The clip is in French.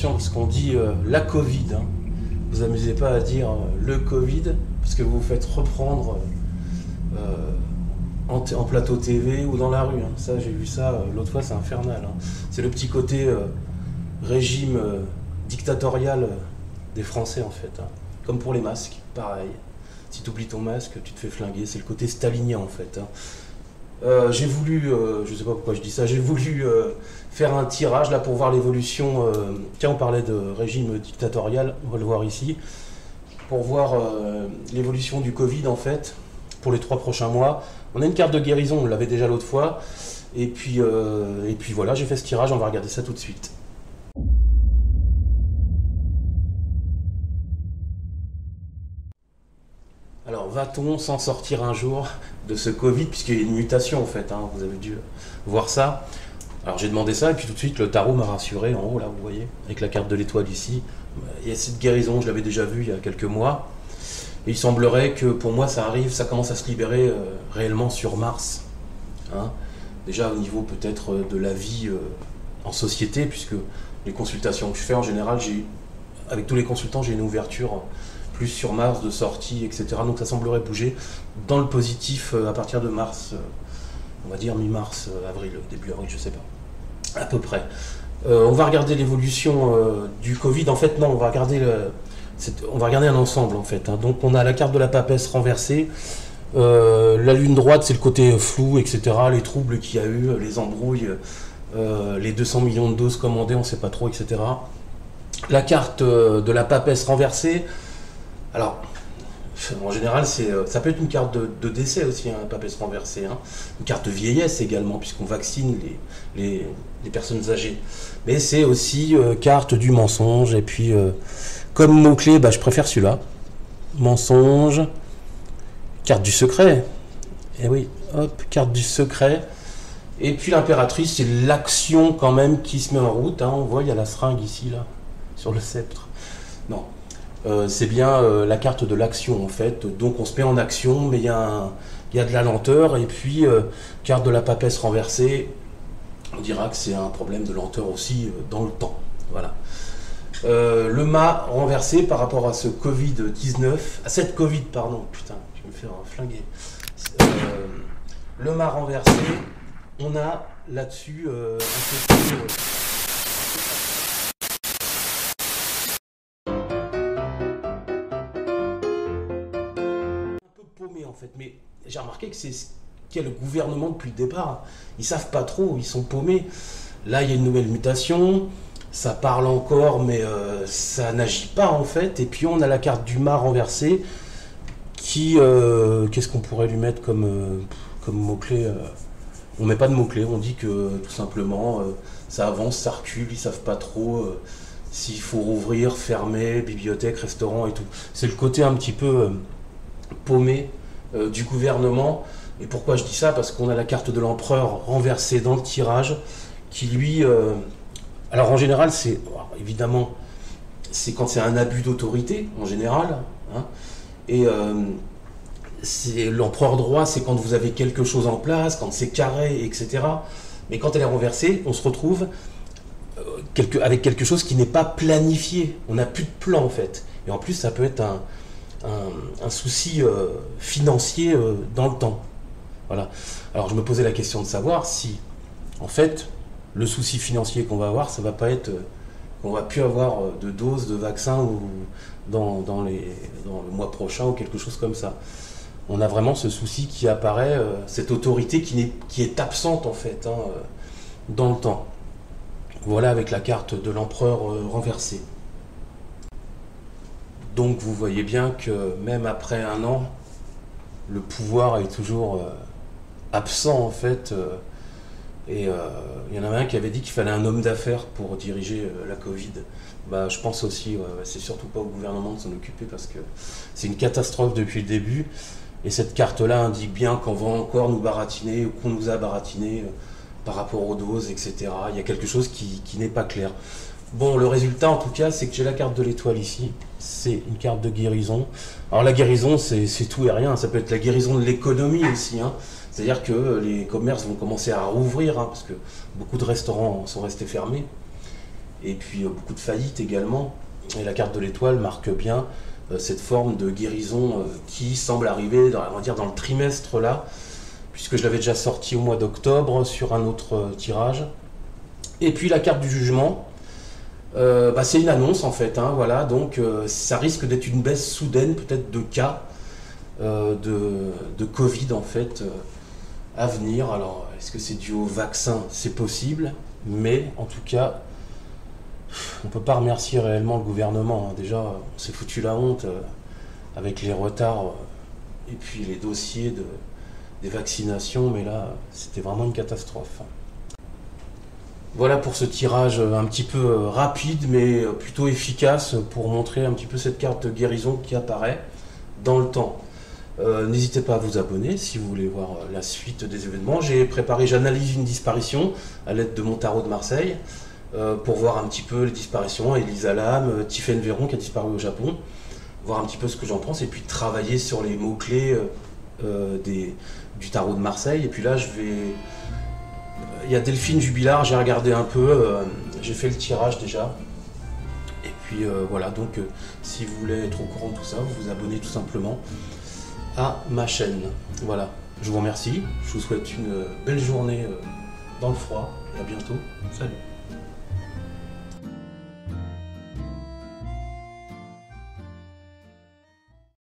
attention parce qu'on dit la Covid. Hein. Vous amusez pas à dire le Covid parce que vous vous faites reprendre en plateau TV ou dans la rue. Hein. Ça, j'ai vu ça l'autre fois, c'est infernal. Hein. C'est le petit côté régime dictatorial des Français en fait. Hein. Comme pour les masques, pareil. Si tu oublies ton masque, tu te fais flinguer. C'est le côté stalinien en fait. Hein. J'ai voulu, je sais pas pourquoi je dis ça, j'ai voulu faire un tirage là pour voir l'évolution. Tiens, on parlait de régime dictatorial, on va le voir ici, pour voir l'évolution du Covid en fait pour les 3 prochains mois. On a une carte de guérison, on l'avait déjà l'autre fois, et puis voilà, j'ai fait ce tirage, on va regarder ça tout de suite. Alors, va-t-on s'en sortir un jour de ce Covid, puisqu'il y a une mutation en fait, hein, vous avez dû voir ça. Alors j'ai demandé ça, et puis tout de suite le tarot m'a rassuré, en haut là, vous voyez, avec la carte de l'étoile ici. Il y a cette guérison, je l'avais déjà vue il y a quelques mois. Et il semblerait que pour moi ça arrive, ça commence à se libérer réellement sur Mars. Hein. Déjà au niveau peut-être de la vie en société, puisque les consultations que je fais en général, avec tous les consultants, j'ai une ouverture plus sur Mars, de sortie, etc. Donc ça semblerait bouger dans le positif à partir de mars, on va dire mi-mars, avril, début avril, je sais pas, à peu près. On va regarder l'évolution du Covid. En fait, non, on va regarder un ensemble en fait. Hein. Donc on a la carte de la papesse renversée. La lune droite, c'est le côté flou, etc. Les troubles qu'il y a eu, les embrouilles, les 200 millions de doses commandées, on ne sait pas trop, etc. La carte de la papesse renversée. Alors, en général, ça peut être une carte de décès aussi, hein, la papesse renversée. Hein. Une carte de vieillesse également, puisqu'on vaccine les personnes âgées. Mais c'est aussi carte du mensonge. Et puis, comme mot-clé, je préfère celui-là. Mensonge. Carte du secret. Et oui, hop, carte du secret. Et puis l'impératrice, c'est l'action quand même qui se met en route. Hein. On voit, il y a la seringue ici, là, sur le sceptre. Non. C'est bien la carte de l'action en fait, donc on se met en action, mais il y a de la lenteur, et puis carte de la papesse renversée, on dira que c'est un problème de lenteur aussi dans le temps. Voilà. Le mât renversé par rapport à ce Covid-19, à cette Covid, pardon, putain, je vais me faire flinguer. Le mât renversé, on a là-dessus un peu paumé en fait, mais j'ai remarqué que c'est ce qu'est le gouvernement depuis le départ. Ils savent pas trop, ils sont paumés. Là, il y a une nouvelle mutation, ça parle encore, mais ça n'agit pas en fait. Et puis on a la carte du mât renversé qui, qu'est-ce qu'on pourrait lui mettre comme mot-clé On met pas de mot-clé, on dit que tout simplement ça avance, ça recule, ils savent pas trop s'il faut rouvrir, fermer, bibliothèque, restaurant et tout. C'est le côté un petit peu paumé du gouvernement. Et pourquoi je dis ça? Parce qu'on a la carte de l'empereur renversée dans le tirage qui lui... alors en général, c'est évidemment, c'est quand c'est un abus d'autorité, en général. Hein, et c'est l'empereur droit, c'est quand vous avez quelque chose en place, quand c'est carré, etc. Mais quand elle est renversée, on se retrouve avec quelque chose qui n'est pas planifié. On n'a plus de plan en fait. Et en plus, ça peut être un souci financier dans le temps. Voilà. Alors je me posais la question de savoir si, en fait, le souci financier qu'on va avoir, ça va pas être qu'on va plus avoir de doses de vaccins ou dans le mois prochain ou quelque chose comme ça. On a vraiment ce souci qui apparaît, cette autorité qui est absente en fait dans le temps. Voilà avec la carte de l'empereur renversée. Donc vous voyez bien que même après un an, le pouvoir est toujours absent en fait. Et il y en avait un qui avait dit qu'il fallait un homme d'affaires pour diriger la Covid. Je pense aussi, c'est surtout pas au gouvernement de s'en occuper parce que c'est une catastrophe depuis le début. Et cette carte-là indique bien qu'on va encore nous baratiner ou qu'on nous a baratiné par rapport aux doses, etc. Il y a quelque chose qui n'est pas clair. Bon, le résultat en tout cas, c'est que j'ai la carte de l'étoile ici. C'est une carte de guérison. Alors la guérison, c'est tout et rien. Ça peut être la guérison de l'économie aussi. Hein. C'est-à-dire que les commerces vont commencer à rouvrir, hein, parce que beaucoup de restaurants sont restés fermés. et puis beaucoup de faillites également. Et la carte de l'étoile marque bien cette forme de guérison qui semble arriver on va dire, dans le trimestre là, puisque je l'avais déjà sorti au mois d'octobre sur un autre tirage. Et puis la carte du jugement, c'est une annonce en fait, hein, voilà, donc ça risque d'être une baisse soudaine peut-être de cas de Covid en fait à venir. Alors est-ce que c'est dû au vaccin? C'est possible, mais en tout cas on ne peut pas remercier réellement le gouvernement, hein. Déjà on s'est foutu la honte avec les retards et puis les dossiers des vaccinations, mais là c'était vraiment une catastrophe. Voilà pour ce tirage un petit peu rapide mais plutôt efficace pour montrer un petit peu cette carte de guérison qui apparaît dans le temps. N'hésitez pas à vous abonner si vous voulez voir la suite des événements. J'analyse une disparition à l'aide de mon tarot de Marseille pour voir un petit peu les disparitions. Elisa Lam, Tiffaine Véron qui a disparu au Japon, voir un petit peu ce que j'en pense et puis travailler sur les mots-clés du tarot de Marseille. Et puis là, il y a Delphine Jubilard, j'ai regardé un peu, j'ai fait le tirage déjà. Et puis voilà, donc si vous voulez être au courant de tout ça, vous vous abonnez tout simplement à ma chaîne. Voilà, je vous remercie, je vous souhaite une belle journée dans le froid et à bientôt. Salut.